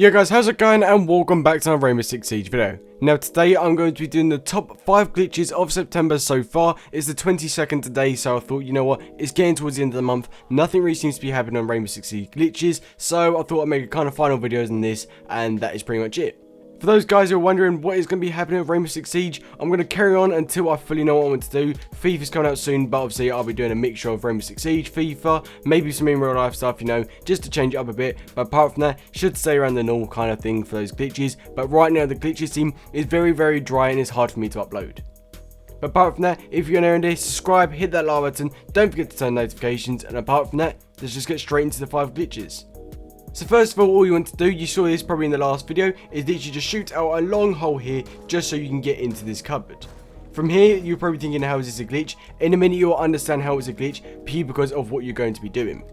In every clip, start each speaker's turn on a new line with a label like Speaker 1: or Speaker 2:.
Speaker 1: Yo guys, how's it going, and welcome back to another Rainbow Six Siege video. Now today I'm going to be doing the top 5 glitches of September so far. It's the 22nd today, so I thought, you know what, it's getting towards the end of the month. Nothing really seems to be happening on Rainbow Six Siege glitches, so I thought I'd make a kind of final videos on this, and that is pretty much it. For those guys who are wondering what is going to be happening with Rainbow Six Siege, I'm going to carry on until I fully know what I want to do. FIFA's coming out soon, but obviously I'll be doing a mixture of Rainbow Six Siege, FIFA, maybe some in real life stuff, you know, just to change it up a bit. But apart from that, should stay around the normal kind of thing for those glitches. But right now the glitches team is very dry and it's hard for me to upload. But apart from that, if you're new in this, subscribe, hit that like button, don't forget to turn notifications, and apart from that, let's just get straight into the 5 glitches. So first of all you want to do, you saw this probably in the last video, is literally just shoot out a long hole here just so you can get into this cupboard. From here, you're probably thinking, how is this a glitch? In a minute you'll understand how it's a glitch, purely because of what you're going to be doing.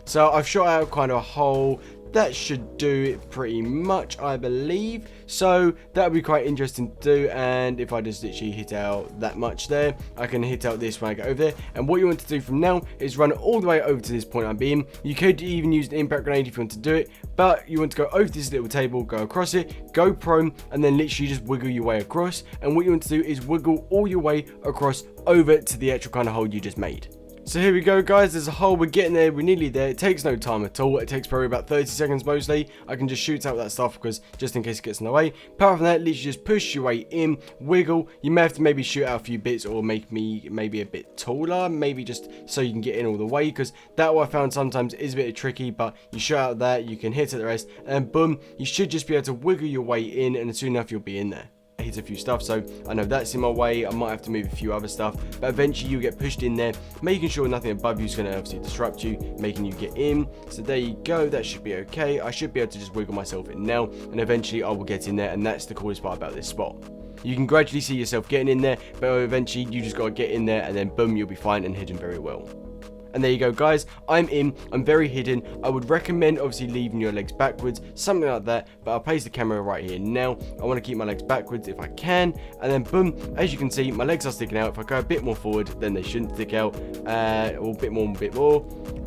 Speaker 1: So I've shot out kind of a hole. That should do it pretty much, I believe. So that would be quite interesting to do, and if I just literally hit out that much there, I can hit out this when I get over there. And what you want to do from now is run all the way over to this point I'm being. You could even use an impact grenade if you want to do it, but you want to go over this little table, go across it, go prone, and then literally just wiggle your way across. And what you want to do is wiggle all your way across over to the actual kind of hole you just made. So here we go guys, there's a hole, we're getting there, we're nearly there. It takes no time at all, it takes probably about 30 seconds mostly. I can just shoot out that stuff because just in case it gets in the way. Apart from that, literally just push your way in, wiggle. You may have to maybe shoot out a few bits or make me maybe a bit taller, maybe just so you can get in all the way, because that what I found sometimes is a bit tricky. But you shoot out that, you can hit at the rest, and boom, you should just be able to wiggle your way in, and soon enough you'll be in there. Hit a few stuff, so I know that's in my way. I might have to move a few other stuff, but eventually you get pushed in there, making sure nothing above you is going to obviously disrupt you, making you get in. So there you go, that should be okay. I should be able to just wiggle myself in now, and eventually I will get in there, and that's the coolest part about this spot. You can gradually see yourself getting in there, but eventually you just got to get in there, and then boom, you'll be fine and hidden very well. And there you go guys, I'm in, I'm very hidden. I would recommend obviously leaving your legs backwards, something like that, but I'll place the camera right here now. I want to keep my legs backwards if I can, and then boom, as you can see, my legs are sticking out. If I go a bit more forward, then they shouldn't stick out, or a bit more,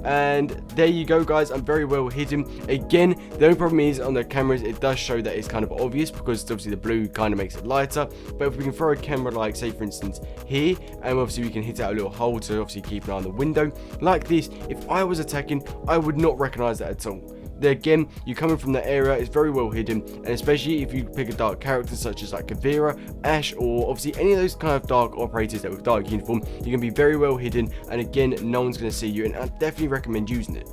Speaker 1: and there you go guys, I'm very well hidden. Again, the only problem is on the cameras, it does show that it's kind of obvious, because obviously the blue kind of makes it lighter. But if we can throw a camera, like say for instance here, and obviously we can hit out a little hole to obviously keep an eye on the window, like this, if I was attacking, I would not recognize that at all. There again, you're coming from that area, it's very well hidden, and especially if you pick a dark character such as like Kavira, Ash, or obviously any of those kind of dark operators that with dark uniform, you're going to be very well hidden, and again, no one's going to see you, and I definitely recommend using it.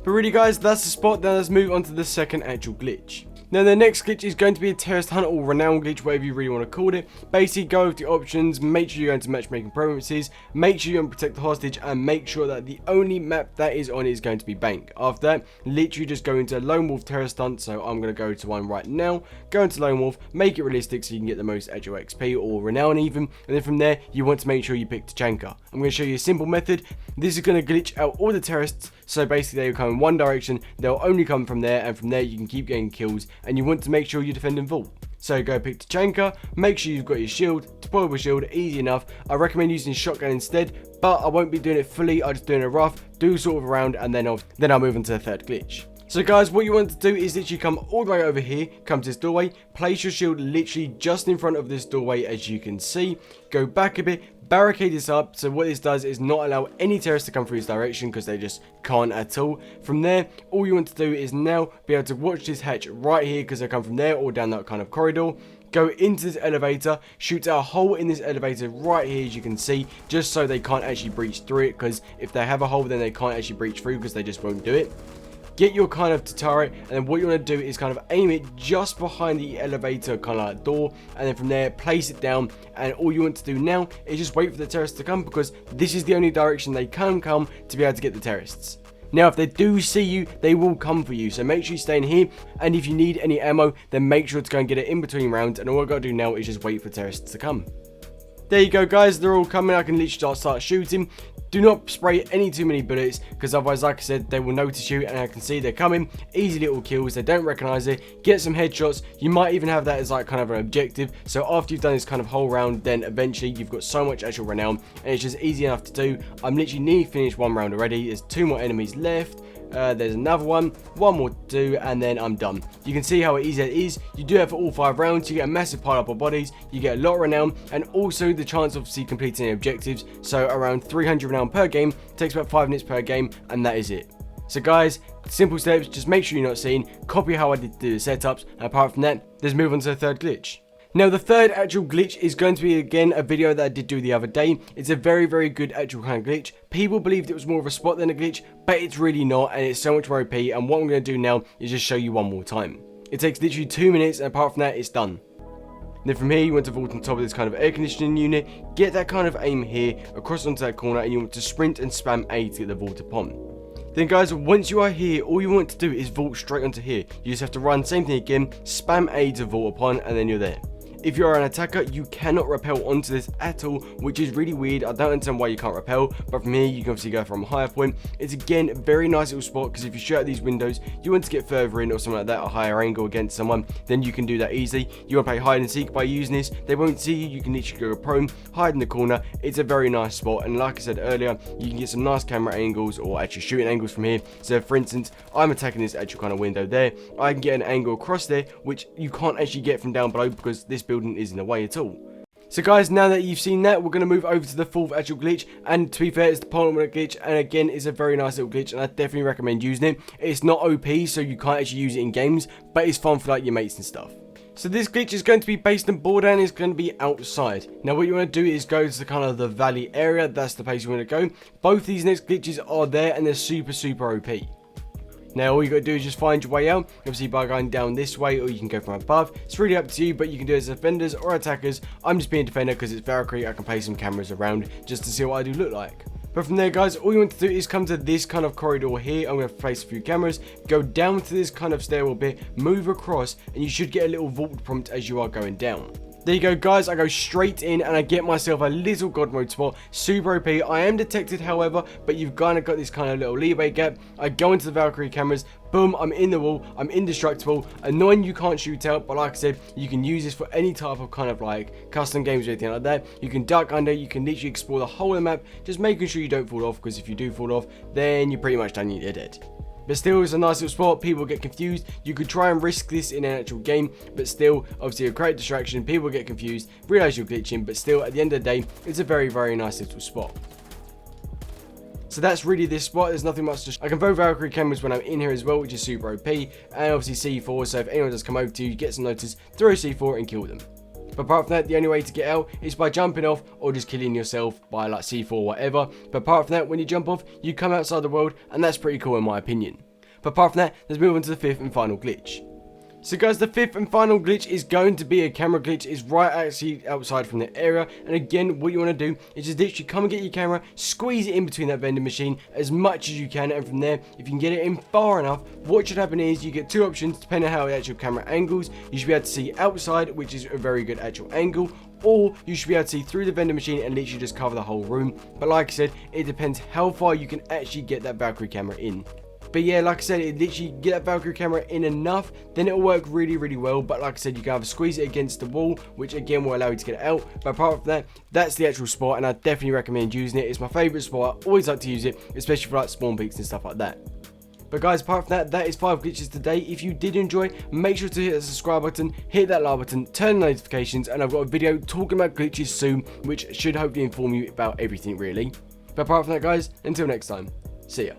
Speaker 1: But really guys, that's the spot. Now let's move on to the second actual glitch. Now the next glitch is going to be a terrorist hunt or renown glitch, whatever you really want to call it. Basically go with the options, make sure you go into matchmaking preferences, make sure you don't protect the hostage, and make sure that the only map that is on is going to be bank. After that, literally just go into lone wolf terrorist hunt, so I'm going to go to one right now. Go into lone wolf, make it realistic so you can get the most actual XP or renown even, and then from there you want to make sure you pick Tachanka. I'm going to show you a simple method. This is going to glitch out all the terrorists, so basically they will come in one direction, they'll only come from there, and from there you can keep getting kills, and you want to make sure you defend in full. So go pick Tachanka, make sure you've got your shield, deployable shield, easy enough. I recommend using shotgun instead, but I won't be doing it fully, I'm just doing a rough, do sort of a round, and then I'll move on to the third glitch. So guys, what you want to do is literally come all the way over here, come to this doorway, place your shield literally just in front of this doorway as you can see, go back a bit, barricade this up, so what this does is not allow any terrorists to come through this direction because they just can't at all. From there, all you want to do is now be able to watch this hatch right here because they come from there or down that kind of corridor. Go into this elevator, shoot out a hole in this elevator right here as you can see, just so they can't actually breach through it, because if they have a hole then they can't actually breach through because they just won't do it. Get your kind of turret, and then what you want to do is kind of aim it just behind the elevator kind of like door, and then from there place it down, and all you want to do now is just wait for the terrorists to come, because this is the only direction they can come to be able to get the terrorists. Now if they do see you, they will come for you, so make sure you stay in here, and if you need any ammo, then make sure to go and get it in between rounds, and all I've got to do now is just wait for terrorists to come. There you go guys, they're all coming. I can literally start shooting. Do not spray any too many bullets, because otherwise, like I said, they will notice you, and I can see they're coming. Easy little kills, they don't recognize it. Get some headshots. You might even have that as like kind of an objective, so after you've done this kind of whole round, then eventually you've got so much actual renown, and it's just easy enough to do. I'm literally nearly finished one round already. There's 2 more enemies left. there's another one more to do, and then I'm done. You can see how easy it is. You do it for all 5 rounds. You get a massive pile up of bodies, you get a lot of renown, and also the chance of obviously completing the objectives. So around 300 renown per game, takes about 5 minutes per game, and that is it. So guys, simple steps, just make sure you're not seen, copy how I did do the setups, and apart from that, let's move on to the third glitch. Now the third actual glitch is going to be again a video that I did do the other day. It's a very good actual kind of glitch. People believed it was more of a spot than a glitch, but it's really not, and it's so much more OP, and what I'm going to do now is just show you one more time. It takes literally 2 minutes, and apart from that, it's done. Then from here, you want to vault on top of this kind of air conditioning unit, get that kind of aim here, across onto that corner, and you want to sprint and spam A to get the vault upon. Then guys, once you are here, all you want to do is vault straight onto here. You just have to run, same thing again, spam A to vault upon, and then you're there. If you are an attacker, you cannot rappel onto this at all, which is really weird. I don't understand why you can't rappel, but from here you can obviously go from a higher point. It's again a very nice little spot, because if you shoot at these windows, you want to get further in or something like that, a higher angle against someone, then you can do that easily. You want to play hide and seek by using this, they won't see you, you can literally go prone, hide in the corner. It's a very nice spot, and like I said earlier, you can get some nice camera angles or actually shooting angles from here. So for instance, I'm attacking this actual kind of window there, I can get an angle across there, which you can't actually get from down below because this building is in the way at all. So guys, now that you've seen that, we're going to move over to the fourth actual glitch, and to be fair, it's the penultimate glitch, and again, it's a very nice little glitch, and I definitely recommend using it. It's not OP, so you can't actually use it in games, but it's fun for like your mates and stuff. So this glitch is going to be based in border, and it's going to be outside. Now what you want to do is go to the kind of the valley area. That's the place you want to go. Both these next glitches are there, and they're super OP. Now all you got to do is just find your way out, obviously by going down this way, or you can go from above. It's really up to you, but you can do it as defenders or attackers. I'm just being a defender because it's Valkyrie. I can place some cameras around just to see what I do look like. But from there guys, all you want to do is come to this kind of corridor here. I'm going to place a few cameras, go down to this kind of stairwell bit, move across, and you should get a little vault prompt as you are going down. There you go guys, I go straight in and I get myself a little god mode spot, super OP. I am detected however, but you've kind of got this kind of little leeway gap. I go into the Valkyrie cameras, boom, I'm in the wall, I'm indestructible. Annoying you can't shoot out, but like I said, you can use this for any type of kind of like custom games or anything like that. You can duck under, you can literally explore the whole of the map, just making sure you don't fall off, because if you do fall off, then you're pretty much done, you're dead. But still, it's a nice little spot. People get confused. You could try and risk this in an actual game, but still, obviously a great distraction. People get confused, realize you're glitching, but still, at the end of the day, it's a very nice little spot. So that's really this spot. There's nothing much to I can throw Valkyrie cameras when I'm in here as well, which is super OP, and obviously C4, so if anyone does come over to you, get some notice, throw C4 and kill them. But apart from that, the only way to get out is by jumping off or just killing yourself by like C4 or whatever. But apart from that, when you jump off, you come outside the world, and that's pretty cool in my opinion. But apart from that, let's move on to the fifth and final glitch. So guys, the fifth and final glitch is going to be a camera glitch. It's right actually outside from the area, and again, what you want to do is just literally come and get your camera, squeeze it in between that vending machine as much as you can, and from there, if you can get it in far enough, what should happen is you get two options depending on how the actual camera angles. You should be able to see outside, which is a very good actual angle, or you should be able to see through the vending machine and literally just cover the whole room. But like I said, it depends how far you can actually get that Valkyrie camera in. But yeah, like I said, it literally get that Valkyrie camera in enough, then it'll work really well. But like I said, you can either squeeze it against the wall, which again will allow you to get it out. But apart from that, that's the actual spot, and I definitely recommend using it. It's my favourite spot. I always like to use it, especially for like spawn peaks and stuff like that. But guys, apart from that, that is 5 glitches today. If you did enjoy, make sure to hit the subscribe button, hit that like button, turn the notifications, and I've got a video talking about glitches soon, which should hopefully inform you about everything really. But apart from that guys, until next time, see ya.